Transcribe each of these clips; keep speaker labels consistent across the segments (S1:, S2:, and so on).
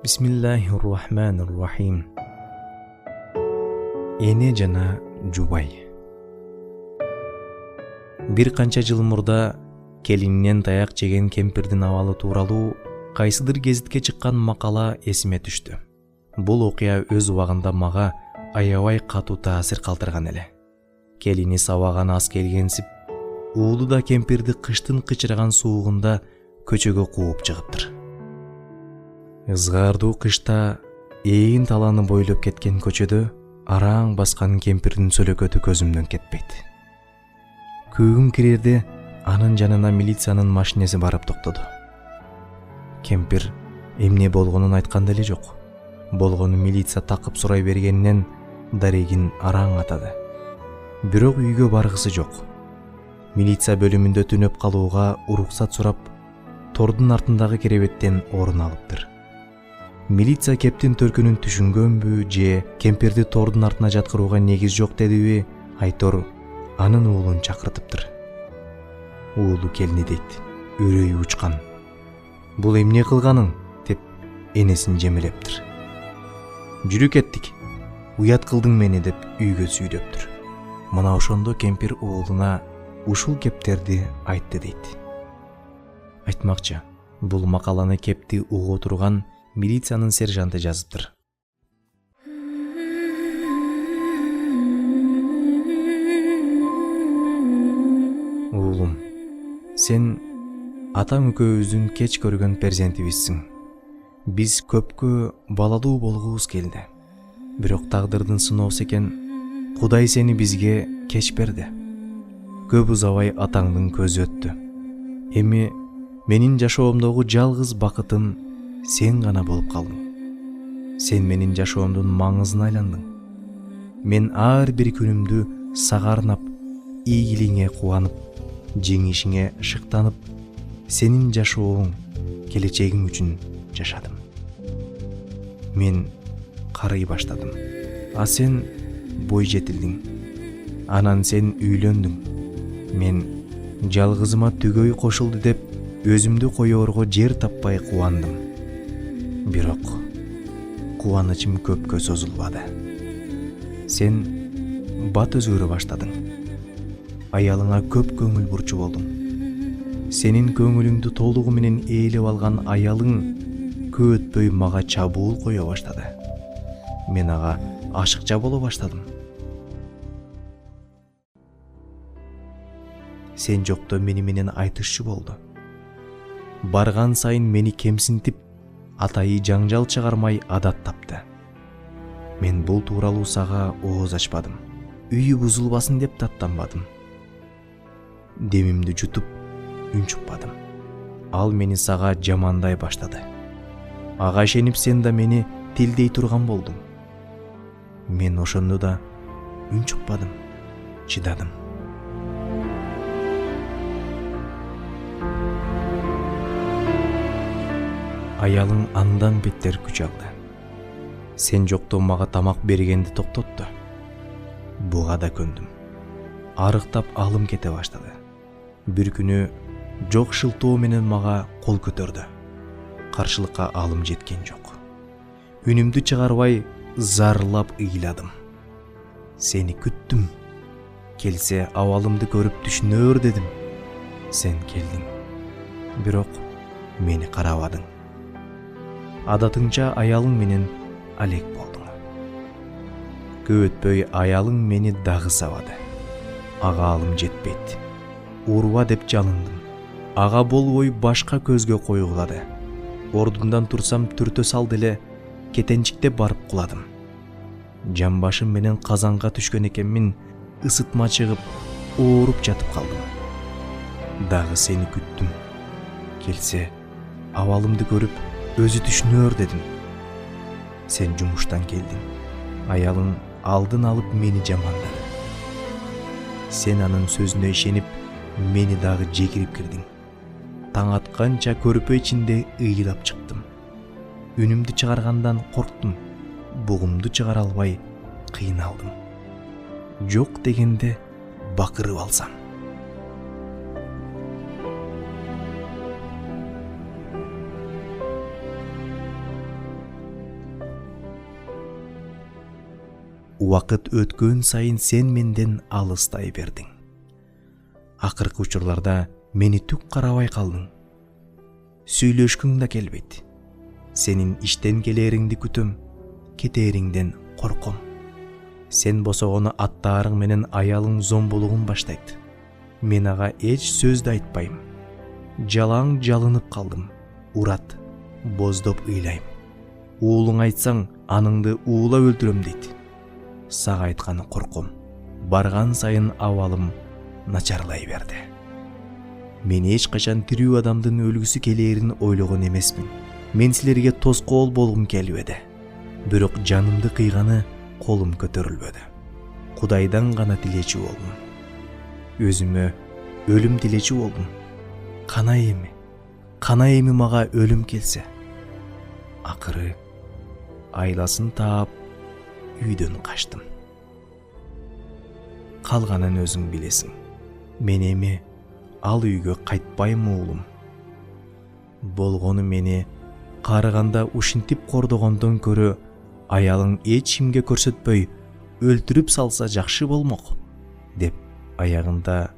S1: Бисмиллахир-рахманир-рахим. Эне жана жубай. Бир канча жыл мурда келининен таяк жеген кемпирдин абалы тууралуу кайсыдыр гезитке чыккан макала эсиме түштү. Бул окуя өз убагында мага аябай катуу таасир калтырган эле. Келини сабаган аз келгенсип, уулу да кемпирди кыштын кычыраган суугунда көчөгө кууп чыгыптыр. Ызгаардуу кышта ээн талааны бойлоп кеткен көчөдө араң баскан кемпирдин сөлөкөтү көзүмдөн кетпейт. Күүгүм кирерде анын жанына милициянын машинеси барып токтоду. Кемпир эмне болгонун айткан деле жок. Болгону милиция такып сурай бергенинен дарегин араң атады. Бирок үйгө баргысы жок. Милиция бөлүмүндө түнөп калууга уруксат сурап, тордун артындагы керебеттен орун алыптыр. Милиция кептин төркүнүн түшүнгөнбү же кемпирди тордун артына жаткырууга негиз жок дедиби, айтор анын уулун чакыртыптыр. Уулу келини дейт, үрөйү учкан. Бул эмне кылганың деп энесин жемелептир. Жүрү кеттик, уят кылдың мени деп үйгө сүйдөптүр. Мына ошондо кемпир уулуна ушул кептерди айтты дейт. Айтмакчы, бул макаланы кепти угуу турган милициянын сержанты жазыптыр. Уулум, сен атаң экөөбүздүн кеч көргөн перзентибизсиң. Биз көпкө балалуу болгубуз келди. Бирок тагдырдын сыноосу экен, Кудай сени бизге кеч берди. Көп узабай атаңдын көзү өттү. Эми менин жашоомдогу жалгыз бакытым сен гана болуп калдың. Сен менин жашоомдун маңызына айландың. Мен ар бир күнүмдү сага арнап, ийгилигиңе кубанып, жеңишиңе шыктанып, сенин жашооң, келечегиң үчүн жашадым. Мен карый баштадым. А сен бой жетилдиң. Анан сен үйлөндүң. Мен жалгызыма түгөй кошулду деп өзүмдү коёрго жер таппай кубандым. Бирок кубанычым көпкө созулбады. Сен бат өзгөрө баштадың. Аялыңа көп көңүл бурчу болдуң. Сенин көңүлүңдү толугу менен ээлеп алган аялың көп өтпөй мага чабуул кое баштады. Мен ага ашыкча боло баштадым. Сен жокто мени менен айтышчу болду. Барган сайын мени кемсинтип, атайы жаңжал чыгармай адат тапты. Мен бул тууралуу сага ооз ачпадым. Үйү бузулбасын деп даттанбадым. Демимди жутуп, үн чукпадым. Ал мени сага жамандай баштады. Ага ишенип сен да мени тилдей турган болдуң. Мен ошондо да үн чукпадым, чыдадым. Аялың андан беттер күч алды. Сен жокто мага тамак бергенди токтотту. Буга да көндүм. Арыктап алым кете баштады. Бир күнү жок шылтоо менен мага кол көтөрдү. Каршылыкка алым жеткен жок. Үнүмдү чыгарбай зарлап ыйладым. Сени күттүм. Келсе абалымды көрүп түшүнөр дедим. Сен келдиң. Бирок мени карабадың. Адатыңча аялың менен алек болдуң. Көп өтпөй аялың мени дагы сабады. Ага алым жетпейт. Урба деп жалындым. Ага болбой башка көзгө койгулады. Ордундан турсам түртө салды эле кетенчиктеп барып куладым. Жамбашым менен казанга түшкөн экенмин, ысытма чыгып, ооруп жатып калдым. Дагы сени күттүм. Келсе абалымды көрүп өзү түшүнөр дедим. Сен жумуштан келдиң. Аялың алдын алып мени жамандады. Сен анын сөзүнө ишенип, мени дагы жекирип кирдиң. Таң атканча көрпө ичинде ыйлап чыктым. Үнүмдү чыгаргандан корктум. Бугумду чыгара албай кыйналдым. Жок дегенде бакырып алсам. Убакыт өткөн сайын сен менден алыстай бердиң. Акыркы учурларда мени түк карабай калдың. Сүйлөшкүң да келбейт. Сенин иштен келериңди күтөм, кетериңден корком. Сен босогону аттарың менен аялың зомбулугун баштайт. Мен ага эч сөз да айтпайм. Жалаң жалынып калдым. Урат, боздоп ыйлайм. Уулуң айтсаң, аныңды уулап өлтүрөм дейт. Сага айтканы корком. Барган сайын абалым начарлай берди. Мен эч качан тирүү адамдын өлгүсү келерин ойлогон эмесмин. Мен силерге тоскоол болгум келбеди. Бирок жанымды кыйганы колум көтөрүлбөдү. Кудайдан гана тилечи болдум. Өзүмө өлүм тилечи болдум. Кана эми мага өлүм келсе. Акыры айласын таап үйдөн качтым. Калганын өзүң билесиң. Мен эми ал үйгө кайтпайм уулум. Болгону мени карыганда ушинтип кордогондон көрө аялың эч кимге көрсөтпөй өлтүрүп салса жакшы болмок, деп аягында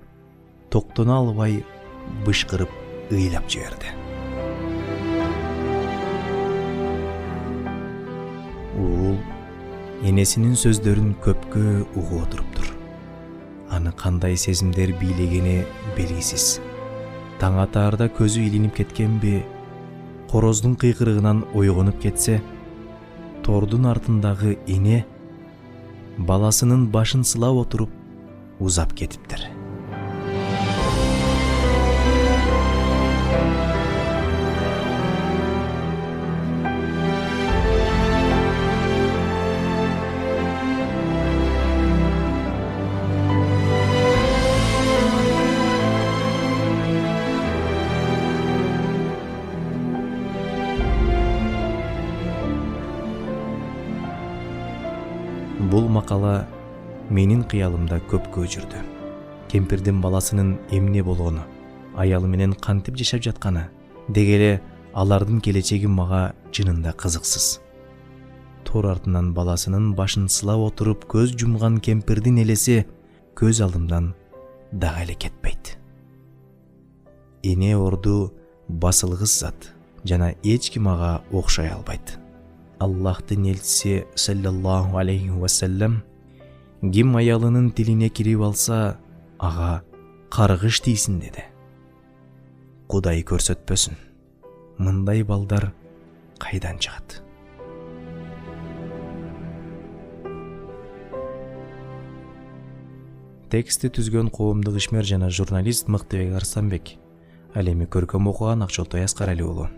S1: токтоно албай бышкырып ыйлап жиберди. Уул энесинин сөздөрүн көпкө угуп отуруптур. Аны кандай сезимдер бийлегени белгисиз. Таң атаарда көзү илинип кеткенби, короздун кыйкырыгынан ойгонуп кетсе, тордун артындагы эне баласынын башын сылап отуруп узап кетиптир. Бул макала менин кыялымда көпкө жүрдү. Кемпирдин баласынын эмне болгону, аялы менен кантип жашап жатканы, дегеле алардын келечеги мага чынында кызыксыз. Тор артынан баласынын башын сылап отуруп көз жумган кемпирдин элеси көз алдымдан дагы эле кетпейт. Эне орду басылгыс зат жана эч ким ага окшой албайт. Аллахтын элчиси саллаллаху алейхи ва саллям ким аялынын тилине кирип алса, ага каргыш тийсин деди. Кудай көрсөтпөсүн. Мындай балдар кайдан чыгат? Тексти түзгөн коомдук ишмер жана журналист Мыктыбек Арстанбек. Ал эми көркөм окуган Акчолтой Аскарали уулу.